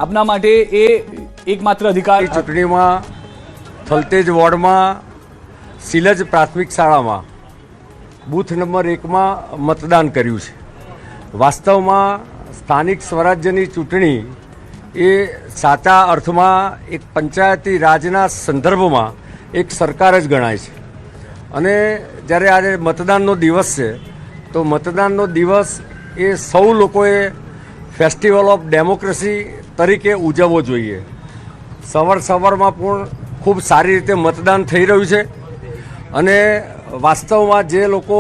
આપના માટે એ એકમાત્ર અધિકાર? ચૂંટણીમાં થલતેજ વોર્ડમાં સિલજ પ્રાથમિક શાળામાં બૂથ નંબર 1માં મતદાન કર્યું છે. વાસ્તવમાં સ્થાનિક સ્વરાજ્યની ચૂંટણી એ સાચા અર્થમાં એક પંચાયતી રાજના સંદર્ભમાં એક સરકાર જ ગણાય છે. અને જ્યારે આજે મતદાનનો દિવસ છે તો મતદાનનો દિવસ એ સૌ લોકોએ ફેસ્ટિવલ ઓફ ડેમોક્રેસી તરીકે ઉજવવો જોઈએ. સવારમાં પણ ખૂબ સારી રીતે મતદાન થઈ રહ્યું છે અને વાસ્તવમાં જે લોકો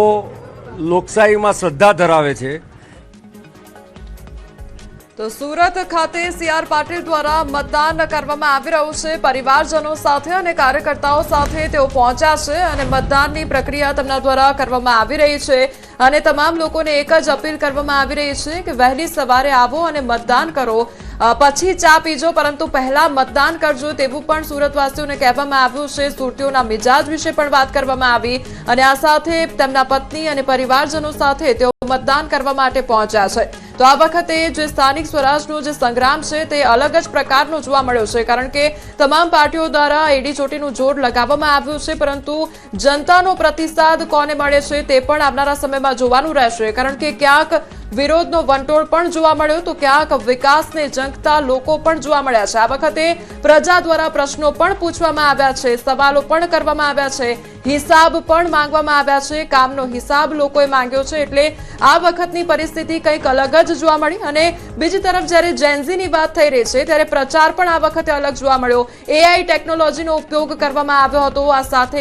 લોકશાહીમાં શ્રદ્ધા ધરાવે છે. તો સુરત ખાતે સી.આર. પાટીલ દ્વારા મતદાન કરવામાં આવી રહ્યું છે. પરિવારજનો સાથે અને કાર્યકર્તાઓ સાથે તેઓ પહોંચ્યા છે અને મતદાનની પ્રક્રિયા તેમના દ્વારા કરવામાં આવી રહી છે અને તમામ લોકોને એક જ અપીલ કરવામાં આવી રહી છે કે વહેલી સવારે આવો અને મતદાન કરો, પછી ચા પીજો, પરંતુ પહેલા મતદાન કરજો તેવું પણ સુરતવાસીઓને કહેવામાં આવ્યું છે. સુરતીઓના મિજાજ વિશે પણ વાત કરવામાં આવી અને આ સાથે તેમના પત્ની અને પરિવારજનો સાથે તેઓ મતદાન કરવા માટે પહોંચ્યા છે. તો આ વખતે જે સ્થાનિક સ્વરાજનો જે સંગ્રામ છે તે અલગ જ પ્રકારનો જોવા મળ્યો છે, કારણ કે તમામ પાર્ટીઓ દ્વારા એડી ચોટીનું જોર લગાવવામાં આવ્યું છે, પરંતુ જનતાનો પ્રતિસાદ કોને મળે છે તે પણ આવનારા સમયમાં જોવાનું રહેશે. કારણ કે ક્યાંક વિરોધનો વંટોળ પણ જોવા મળ્યો તો ક્યાંક વિકાસને ઝંખતા લોકો પણ જોવા મળ્યા છે. આ વખતે પ્રજા દ્વારા પ્રશ્નો પણ પૂછવામાં આવ્યા છે, સવાલો પણ કરવામાં આવ્યા છે, હિસાબ પણ માંગવામાં આવ્યા છે. કામનો હિસાબ લોકોએ માંગ્યો છે. એટલે આ વખતની પરિસ્થિતિ કંઈક અલગ જ જોવા મળી. અને બીજી તરફ જ્યારે જેનઝીની વાત થઈ રહી છે ત્યારે પ્રચાર પણ આ વખતે અલગ જોવા મળ્યો. એઆઈ ટેકનોલોજીનો ઉપયોગ કરવામાં આવ્યો હતો. આ સાથે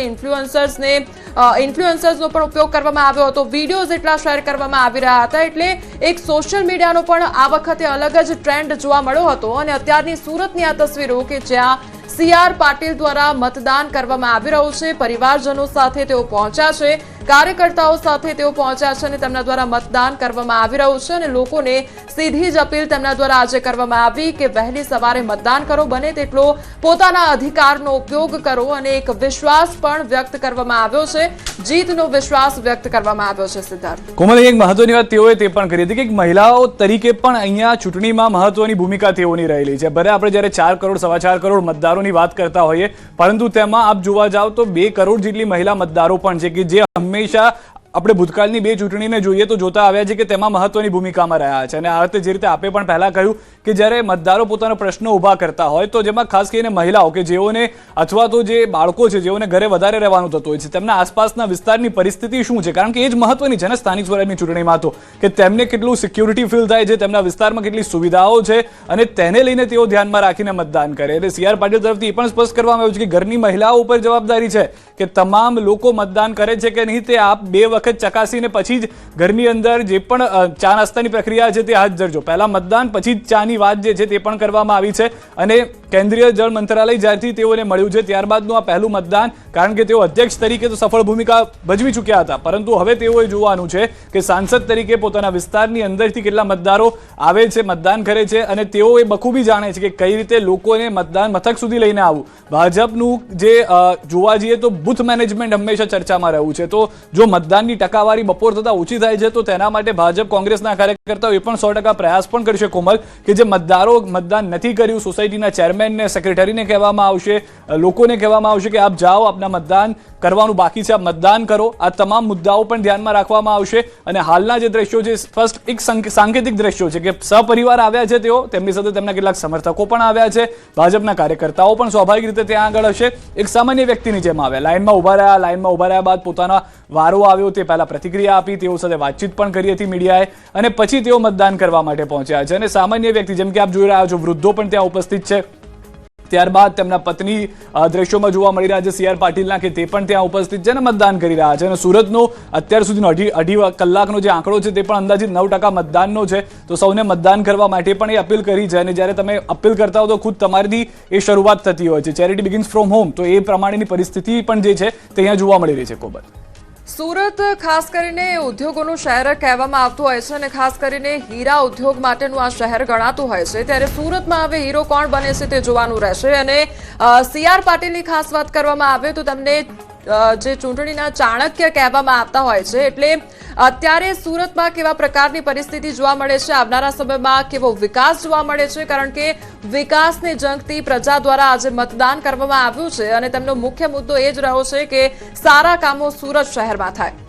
ઇન્ફ્લુએન્સર્સનો પણ ઉપયોગ કરવામાં આવ્યો હતો. વિડીયોઝ એટલા શેર કરવામાં આવી રહ્યા હતા. એટલે એક સોશિયલ મીડિયાનો પણ આ વખતે અલગ જ ટ્રેન્ડ જોવા મળ્યો હતો. અને અત્યારની સુરતની આ તસવીરો કે જ્યાં સી.આર. પાટીલ દ્વારા મતદાન કરવામાં આવી રહ્યું છે, પરિવારજનો સાથે તેઓ પહોંચ્યા છે, કાર્યકર્તાઓ સાથે તેઓ પહોંચ્યા છે અને તેમના દ્વારા મતદાન કરવામાં આવી રહ્યું છે. અને લોકોને સીધી જ અપીલ તેમના દ્વારા આજે કરવામાં આવી કે વહેલી સવારે મતદાન કરો, બને તેટલો પોતાના અધિકારનો ઉપયોગ કરો. અને એક વિશ્વાસ પણ વ્યક્ત કરવામાં આવ્યો છે, જીતનો વિશ્વાસ વ્યક્ત કરવામાં આવ્યો છે. સિદ્ધાર્થ, કોમલ, એક મહત્વની વાત તેઓએ તે પણ કરી હતી કે મહિલાઓ તરીકે પણ અહીંયા ચૂંટણીમાં મહત્વની ભૂમિકા તેઓની રહેલી છે. ભલે આપણે જ્યારે 4 કરોડ 4.25 કરોડ મતદારોની વાત કરતા હોઈએ, પરંતુ તેમાં આપ જોવા જાવ તો 2 કરોડ જેટલી મહિલા મતદારો પણ છે કે જે હંમેશા આપણે ભૂતકાળની 2 ચૂંટણીને જોઈએ તો જોતા આવ્યા છે કે તેમાં મહત્વની ભૂમિકામાં રહ્યા છે. અને આ વખતે જે રીતે આપે પણ પહેલા કહ્યું કે જ્યારે મતદારો પોતાનો પ્રશ્નો ઊભા કરતા હોય તો જેમાં ખાસ કરીને મહિલાઓ કે જેઓને અથવા તો જે બાળકો છે જેઓને ઘરે વધારે રહેવાનું થતું હોય છે, તેમના આસપાસના વિસ્તારની પરિસ્થિતિ શું છે, કારણ કે એ જ મહત્વની છે ને સ્થાનિક સ્વરાજની ચૂંટણીમાં તો, કે તેમને કેટલું સિક્યુરિટી ફીલ થાય છે, તેમના વિસ્તારમાં કેટલી સુવિધાઓ છે અને તેને લઈને તેઓ ધ્યાનમાં રાખીને મતદાન કરે. એટલે સી.આર. પાટીલ તરફથી એ પણ સ્પષ્ટ કરવામાં આવ્યું છે કે ઘરની મહિલાઓ ઉપર જવાબદારી છે કે તમામ લોકો મતદાન કરે છે કે નહીં તે આપ 2 વખત ચકાસીને પછી જ ઘરની અંદર જે પણ ચા નાસ્તાની પ્રક્રિયા છે તે હાથ ધરજો. પહેલા મતદાન પછી જ ચાની વાત જે છે તે પણ કરવામાં આવી છે. અને કેન્દ્રીય જળ મંત્રાલય જ્યારથી તેઓને મળ્યું છે ત્યારબાદનું આ પહેલું મતદાન, કારણ કે તેઓ અધ્યક્ષ તરીકે તો સફળ ભૂમિકા ભજવી ચૂક્યા હતા, પરંતુ હવે તેઓએ જોવાનું છે કે સાંસદ તરીકે પોતાના વિસ્તારની અંદરથી કેટલા મતદારો આવે છે, મતદાન કરે છે અને તેઓ એ બખૂબી જાણે છે કે કઈ રીતે લોકોને મતદાન મથક સુધી લઈને આવવું. ભાજપનું જે જોવા જઈએ તો બુથ મેનેજમેન્ટ હંમેશા ચર્ચામાં રહ્યું છે. તો જો મતદાનની ટકાવારી બપોર થતા ઓછી થાય છે તો તેના માટે ભાજપ કોંગ્રેસના કાર્યકર્તાઓ એ પણ 100% પ્રયાસ પણ કરશે કોમલ, કે જે મતદારો મતદાન નથી કર્યું, સોસાયટીના ચેરમેનને, સેક્રેટરીને કહેવામાં આવશે, લોકોને કહેવામાં આવશે કે આપ જાઓ, આપના મતદાન કરવાનું બાકી છે, આપ મતદાન કરો. આ તમામ મુદ્દાઓ પણ ધ્યાનમાં રાખવામાં આવશે. અને હાલના જે દ્રશ્યો છે સ્પષ્ટ એક સાંકેતિક દ્રશ્યો છે કે સપરિવાર આવ્યા છે તેઓ, તેમની સાથે તેમના કેટલાક સમર્થકો પણ આવ્યા છે, ભાજપના કાર્યકર્તાઓ પણ સ્વાભાવિક રીતે ત્યાં આગળ હશે. એક સામાન્ય વ્યક્તિની જેમ આવ્યા, લાઇનમાં ઉભા રહ્યા બાદ પોતાના વારો આવ્યો તે પહેલા પ્રતિક્રિયા આપી, તેઓ સાથે વાતચીત પણ કરી હતી મીડિયાએ અને પછી તેઓ મતદાન કરવા માટે પહોંચ્યા છે. અને સામાન્ય વ્યક્તિ જેમ કે આપ જોઈ રહ્યા છો, વૃદ્ધો પણ ત્યાં ઉપસ્થિત છે. ત્યારબાદ તેમના પત્ની દ્રશ્યોમાં જોવા મળી રહ્યા છે સી.આર. પાટીલના, કે તે પણ ત્યાં ઉપસ્થિત છે અને મતદાન કરી રહ્યા છે. અને સુરતનો અત્યાર સુધીનો અઢી કલાકનો જે આંકડો છે તે પણ અંદાજિત 9% મતદાનનો છે. તો સૌને મતદાન કરવા માટે પણ એ અપીલ કરી છે. અને જ્યારે તમે અપીલ કરતા હો તો ખુદ તમારી એ શરૂઆત થતી હોય છે. Charity begins from home. તો એ પ્રમાણેની પરિસ્થિતિ પણ જે છે તે અહીંયા જોવા મળી રહી છે. કોબર, સુરત ખાસ કરીને ઉદ્યોગોનું શહેર કહેવામાં આવતું હોય છે અને ખાસ કરીને હીરા ઉદ્યોગ માટેનું આ શહેર ગણાતું હોય છે. ત્યારે સુરતમાં હવે હીરો કોણ બને છે તે જોવાનું રહેશે. અને સી.આર. પાટીલની ખાસ વાત કરવામાં આવે તો તેમને જે ચૂંટણીના ચાણક્ય કહેવામાં આવતા હોય છે, એટલે અત્યારે સુરતમાં કેવા પ્રકારની પરિસ્થિતિ જોવા મળે છે, આવનારા સમયમાં કેવો વિકાસ જોવા મળે છે, કારણ કે વિકાસની જંગથી પ્રજા દ્વારા આજે મતદાન કરવામાં આવ્યું છે અને તેમનો મુખ્ય મુદ્દો એ જ રહ્યો છે કે સારા કામો સુરત શહેરમાં થાય.